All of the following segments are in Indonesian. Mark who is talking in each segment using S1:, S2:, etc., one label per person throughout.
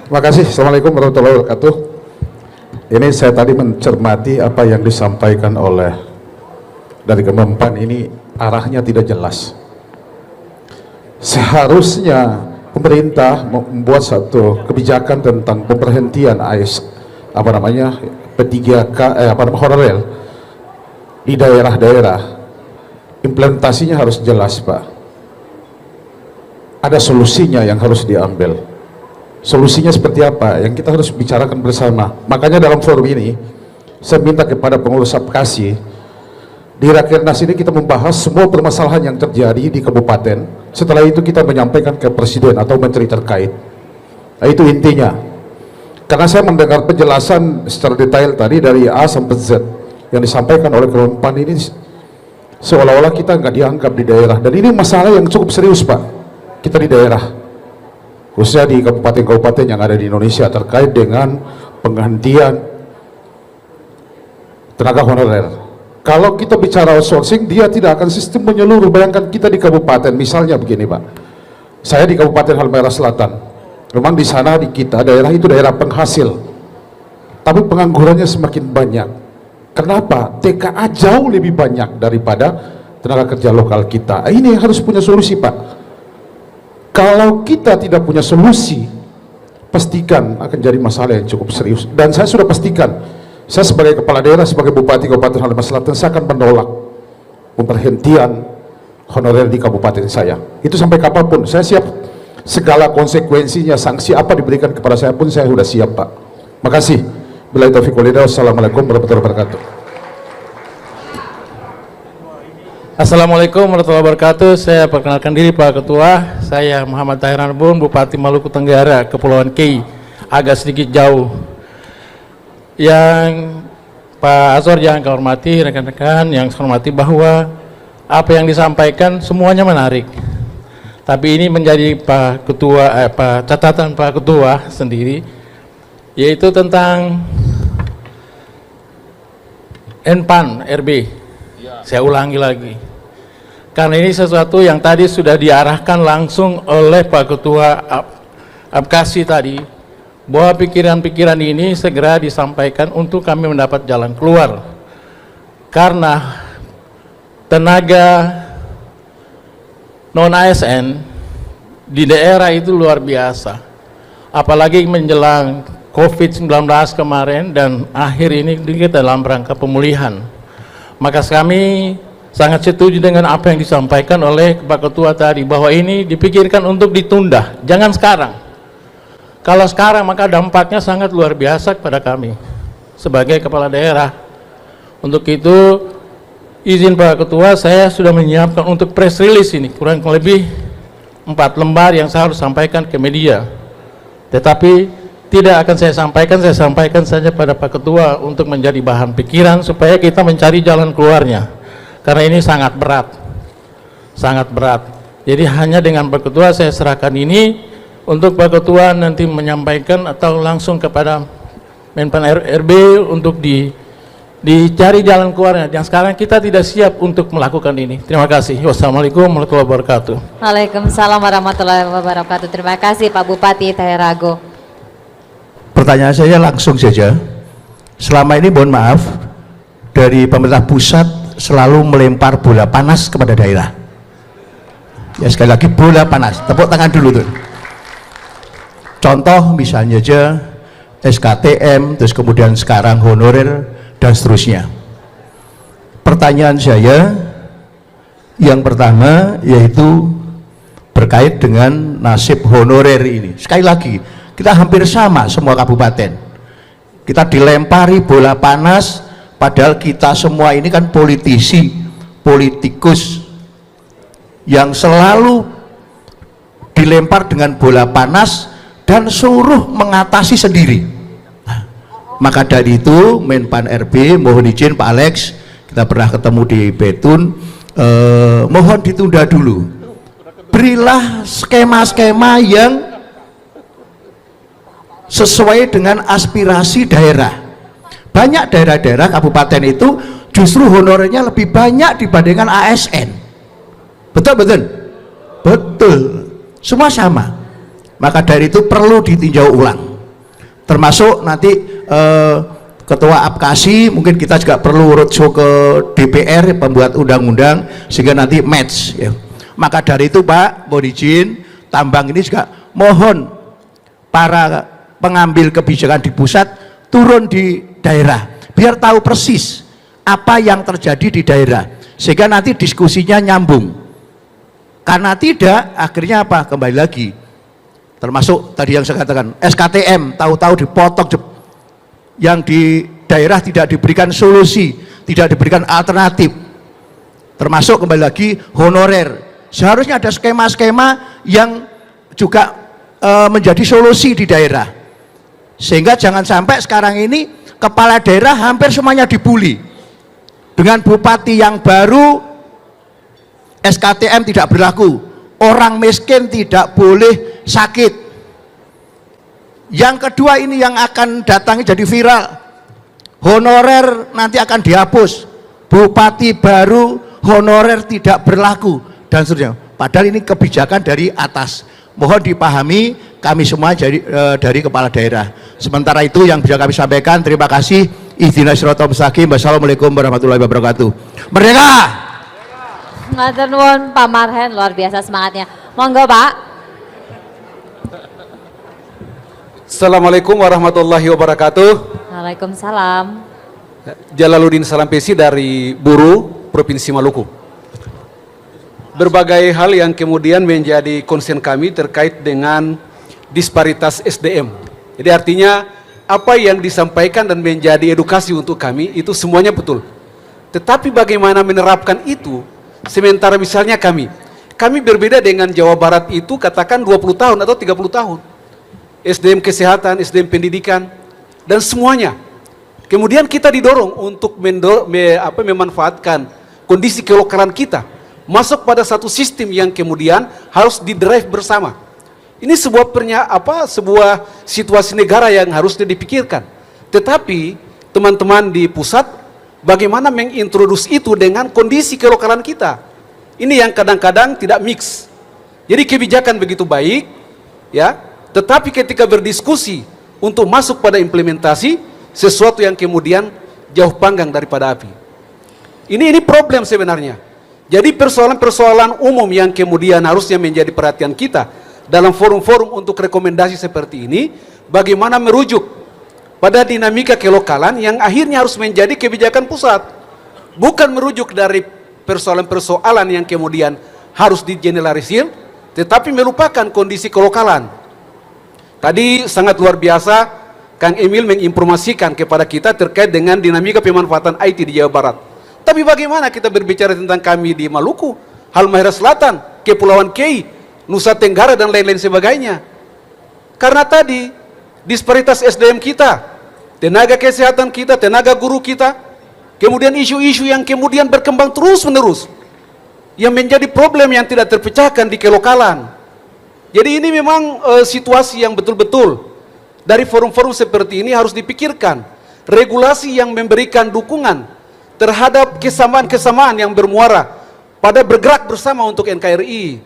S1: Terima kasih. Assalamualaikum warahmatullahi wabarakatuh. Ini saya tadi mencermati apa yang disampaikan oleh dari Kemenpan, ini arahnya tidak jelas. Seharusnya pemerintah membuat satu kebijakan tentang pemberhentian P3K honorer di daerah-daerah. Implementasinya harus jelas, Pak. Ada solusinya yang harus diambil. Solusinya seperti apa? Yang kita harus bicarakan bersama. Makanya dalam forum ini saya minta kepada pengurus Apkasi, di Rakernas ini kita membahas semua permasalahan yang terjadi di kabupaten. Setelah itu kita menyampaikan ke presiden atau menteri terkait. Nah, itu intinya. Karena saya mendengar penjelasan secara detail tadi dari A sampai Z yang disampaikan oleh Kemenpan, ini seolah-olah kita nggak dianggap di daerah. Dan ini masalah yang cukup serius, Pak. Kita di daerah, khususnya di kabupaten-kabupaten yang ada di Indonesia terkait dengan penghentian tenaga honorer. Kalau kita bicara outsourcing, dia tidak akan sistem menyeluruh. Bayangkan kita di kabupaten, misalnya begini, Pak. Saya di Kabupaten Halmahera Selatan. Memang di sana di kita daerah itu daerah penghasil, tapi penganggurannya semakin banyak. Kenapa? TKA jauh lebih banyak daripada tenaga kerja lokal kita. Ini yang harus punya solusi, Pak. Kalau kita tidak punya solusi, pastikan akan jadi masalah yang cukup serius. Dan saya sudah pastikan, saya sebagai kepala daerah, sebagai Bupati Kabupaten Halmahera Selatan, saya akan menolak pemberhentian honorer di kabupaten saya. Itu sampai kapanpun, saya siap segala konsekuensinya, sanksi apa diberikan kepada saya pun saya sudah siap, Pak. Makasih. Billahi taufiq wal hidayah. Wassalamualaikum warahmatullahi wabarakatuh.
S2: Assalamualaikum warahmatullahi wabarakatuh. Saya perkenalkan diri Pak Ketua. Saya Muhammad Tahir Arbun, Bupati Maluku Tenggara, Kepulauan Kei. Agak sedikit jauh. Yang Pak Azwar yang saya hormati, rekan-rekan yang saya hormati, bahwa apa yang disampaikan semuanya menarik. Tapi ini menjadi Pak Ketua, catatan Pak Ketua sendiri, yaitu tentang Enpan RB. Saya ulangi lagi, karena ini sesuatu yang tadi sudah diarahkan langsung oleh Pak Ketua Apkasi tadi, bahwa pikiran-pikiran ini segera disampaikan untuk kami mendapat jalan keluar. Karena tenaga non-ASN di daerah itu luar biasa, apalagi menjelang COVID-19 kemarin dan akhir ini kita dalam rangka pemulihan. Maka kami sangat setuju dengan apa yang disampaikan oleh Pak Ketua tadi, bahwa ini dipikirkan untuk ditunda, jangan sekarang. Kalau sekarang maka dampaknya sangat luar biasa kepada kami sebagai kepala daerah. Untuk itu izin Pak Ketua, saya sudah menyiapkan untuk press release ini kurang lebih 4 lembar yang saya harus sampaikan ke media. Tetapi tidak akan saya sampaikan saja pada Pak Ketua untuk menjadi bahan pikiran supaya kita mencari jalan keluarnya. Karena ini sangat berat. Sangat berat. Jadi hanya dengan Pak Ketua saya serahkan ini untuk Pak Ketua nanti menyampaikan atau langsung kepada Menpan RB untuk dicari jalan keluarnya. Yang sekarang kita tidak siap untuk melakukan ini. Terima kasih. Wassalamualaikum warahmatullahi wabarakatuh.
S3: Waalaikumsalam warahmatullahi wabarakatuh. Terima kasih Pak Bupati Tahirago.
S4: Pertanyaan saya langsung saja. Selama ini mohon maaf, dari pemerintah pusat selalu melempar bola panas kepada daerah. Ya sekali lagi bola panas. Tepuk tangan dulu tuh. Contoh misalnya aja SKTM, terus kemudian sekarang honorer dan seterusnya. Pertanyaan saya yang pertama yaitu berkait dengan nasib honorer ini. Sekali lagi, kita hampir sama semua kabupaten. Kita dilempari bola panas, padahal kita semua ini kan politisi, politikus yang selalu dilempar dengan bola panas dan suruh mengatasi sendiri. Nah, maka dari itu Menpan RB, mohon izin Pak Alex, kita pernah ketemu di Betun, mohon ditunda dulu. Berilah skema-skema yang sesuai dengan aspirasi daerah. Banyak daerah-daerah kabupaten itu justru honorernya lebih banyak dibandingkan ASN. Betul betul betul, semua sama. Maka dari itu perlu ditinjau ulang. termasuk nanti ketua APKASI, mungkin kita juga perlu roadshow ke DPR pembuat undang-undang sehingga nanti match ya. Maka dari itu Pak, mohon izin tambang ini juga mohon para pengambil kebijakan di pusat turun di daerah biar tahu persis apa yang terjadi di daerah sehingga nanti diskusinya nyambung. Karena tidak, akhirnya apa? Kembali lagi termasuk tadi yang saya katakan SKTM tahu-tahu dipotong, yang di daerah tidak diberikan solusi, tidak diberikan alternatif, termasuk kembali lagi honorer. Seharusnya ada skema-skema yang juga menjadi solusi di daerah, sehingga jangan sampai sekarang ini kepala daerah hampir semuanya dibully. Dengan bupati yang baru SKTM tidak berlaku, orang miskin tidak boleh sakit. Yang kedua ini yang akan datangi jadi viral, honorer nanti akan dihapus, bupati baru honorer tidak berlaku dan seterusnya. Padahal ini kebijakan dari atas, mohon dipahami kami semua dari kepala daerah. Sementara itu yang bisa kami sampaikan, terima kasih. Ihdinas siratal mustaqim. Wassalamualaikum warahmatullahi wabarakatuh. Merdeka!
S3: Matur nuwun Pak Marhen, luar biasa semangatnya. Monggo Pak.
S5: Assalamualaikum warahmatullahi wabarakatuh.
S3: Waalaikumsalam.
S5: Jalaluddin Salampesi dari Buruh Provinsi Maluku. Berbagai hal yang kemudian menjadi konsen kami terkait dengan disparitas SDM. Jadi artinya apa yang disampaikan dan menjadi edukasi untuk kami itu semuanya betul. Tetapi bagaimana menerapkan itu, sementara misalnya kami berbeda dengan Jawa Barat itu katakan 20 tahun atau 30 tahun. SDM kesehatan, SDM pendidikan, dan semuanya. Kemudian kita didorong untuk memanfaatkan kondisi kelokalan kita, masuk pada satu sistem yang kemudian harus didrive bersama. Ini sebuah situasi negara yang harusnya dipikirkan. Tetapi teman-teman di pusat bagaimana mengintroduce itu dengan kondisi kelokalan kita. Ini yang kadang-kadang tidak mix. Jadi kebijakan begitu baik, ya, tetapi ketika berdiskusi untuk masuk pada implementasi, sesuatu yang kemudian jauh panggang daripada api. Ini problem sebenarnya. Jadi persoalan-persoalan umum yang kemudian harusnya menjadi perhatian kita dalam forum-forum untuk rekomendasi seperti ini, bagaimana merujuk pada dinamika kelokalan yang akhirnya harus menjadi kebijakan pusat. Bukan merujuk dari persoalan-persoalan yang kemudian harus digeneralisir, tetapi melupakan kondisi kelokalan. Tadi sangat luar biasa Kang Emil menginformasikan kepada kita terkait dengan dinamika pemanfaatan IT di Jawa Barat. Tapi bagaimana kita berbicara tentang kami di Maluku, Halmahera Selatan, Kepulauan Kei, Nusa Tenggara dan lain-lain sebagainya. Karena tadi disparitas SDM kita, tenaga kesehatan kita, tenaga guru kita, kemudian isu-isu yang kemudian berkembang terus-menerus, yang menjadi problem yang tidak terpecahkan di kelokalan. Jadi ini memang situasi yang betul-betul dari forum-forum seperti ini harus dipikirkan. Regulasi yang memberikan dukungan terhadap kesamaan-kesamaan yang bermuara pada bergerak bersama untuk NKRI.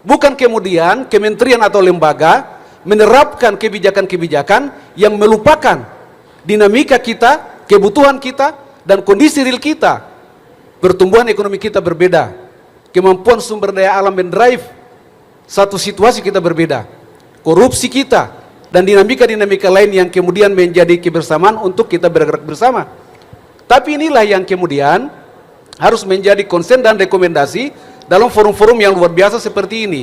S5: Bukan kemudian kementerian atau lembaga menerapkan kebijakan-kebijakan yang melupakan dinamika kita, kebutuhan kita, dan kondisi real kita. Pertumbuhan ekonomi kita berbeda, kemampuan sumber daya alam mendrive satu situasi kita berbeda, korupsi kita, dan dinamika-dinamika lain yang kemudian menjadi kebersamaan untuk kita bergerak bersama. Tapi inilah yang kemudian harus menjadi konsen dan rekomendasi dalam forum-forum yang luar biasa seperti ini.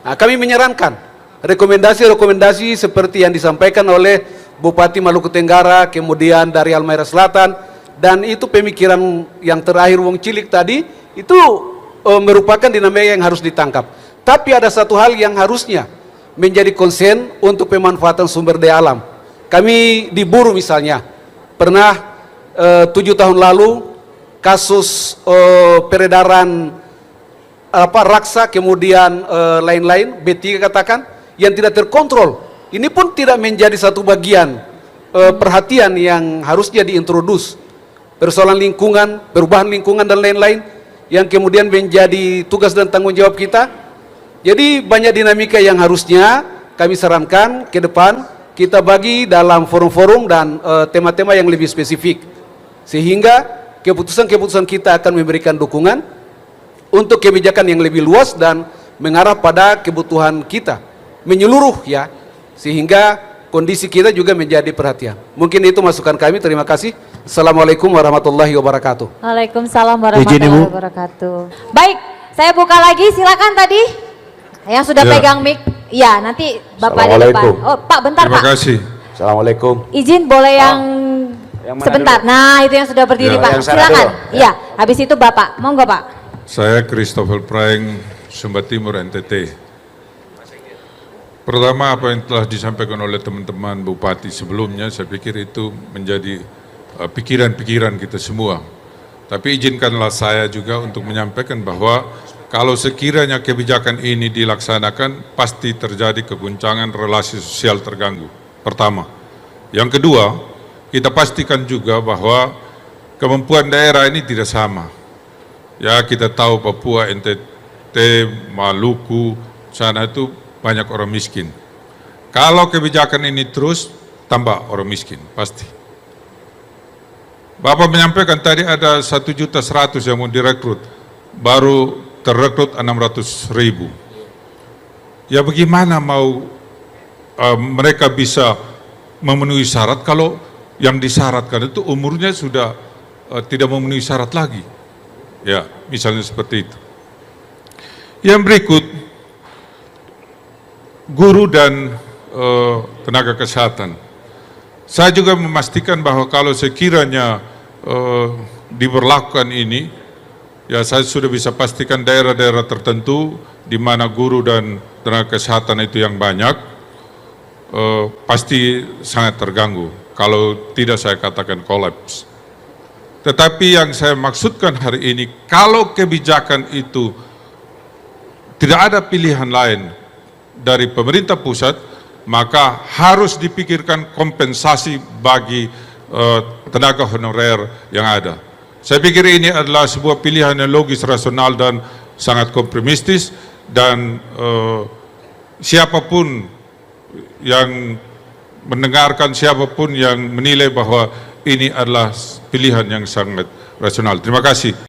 S5: Nah, kami menyarankan rekomendasi-rekomendasi seperti yang disampaikan oleh Bupati Maluku Tenggara, kemudian dari Halmahera Selatan, dan itu pemikiran yang terakhir Wong Cilik tadi, itu merupakan dinamika yang harus ditangkap. Tapi ada satu hal yang harusnya menjadi konsen untuk pemanfaatan sumber daya alam. Kami di Buruh misalnya, pernah 7 tahun lalu kasus peredaran raksa, kemudian lain-lain, B3 katakan, yang tidak terkontrol. Ini pun tidak menjadi satu bagian perhatian yang harusnya diintrodus. Persoalan lingkungan, perubahan lingkungan dan lain-lain yang kemudian menjadi tugas dan tanggung jawab kita. Jadi banyak dinamika yang harusnya kami sarankan ke depan kita bagi dalam forum-forum dan tema-tema yang lebih spesifik, sehingga keputusan-keputusan kita akan memberikan dukungan untuk kebijakan yang lebih luas dan mengarah pada kebutuhan kita menyeluruh ya, sehingga kondisi kita juga menjadi perhatian. Mungkin itu masukan kami. Terima kasih. Assalamualaikum warahmatullahi wabarakatuh.
S3: Waalaikumsalam
S4: Izin, Ibu.
S3: warahmatullahi wabarakatuh. Baik, saya buka lagi, silakan tadi yang sudah
S6: Ya.
S3: pegang mic. Ya, nanti Bapak di depan.
S6: Assalamualaikum.
S3: Oh, Pak, bentar
S6: Terima
S3: Pak.
S6: kasih.
S7: Assalamualaikum.
S3: Izin boleh yang
S7: yang mana
S3: sebentar.
S7: dulu?
S3: Nah, itu yang sudah berdiri
S6: Ya,
S3: Pak.
S7: yang sana
S3: Silakan.
S7: dulu.
S3: Iya, habis itu Bapak. Monggo Pak.
S6: Saya Christopher Praeng, Sumba Timur, NTT. Pertama, apa yang telah disampaikan oleh teman-teman Bupati sebelumnya, saya pikir itu menjadi pikiran-pikiran kita semua. Tapi izinkanlah saya juga untuk menyampaikan bahwa kalau sekiranya kebijakan ini dilaksanakan, pasti terjadi keguncangan relasi sosial terganggu. Pertama. Yang kedua, kita pastikan juga bahwa kemampuan daerah ini tidak sama. Ya, kita tahu Papua, NTT, Maluku, sana itu banyak orang miskin. Kalau kebijakan ini terus, tambah orang miskin, pasti. Bapak menyampaikan tadi ada 1.100.000 yang mau direkrut, baru terrekrut 600.000. Ya bagaimana mau mereka bisa memenuhi syarat kalau yang disyaratkan itu umurnya sudah tidak memenuhi syarat lagi. Ya, misalnya seperti itu. Yang berikut, guru dan tenaga kesehatan. Saya juga memastikan bahwa kalau sekiranya diberlakukan ini, ya saya sudah bisa pastikan daerah-daerah tertentu di mana guru dan tenaga kesehatan itu yang banyak, pasti sangat terganggu. Kalau tidak saya katakan kolaps. Tetapi yang saya maksudkan hari ini, kalau kebijakan itu tidak ada pilihan lain dari pemerintah pusat, maka harus dipikirkan kompensasi bagi tenaga honorer yang ada. Saya pikir ini adalah sebuah pilihan yang logis, rasional, dan sangat kompromistis, dan siapapun yang mendengarkan, siapapun yang menilai bahwa ini adalah pilihan yang sangat rasional. Terima kasih.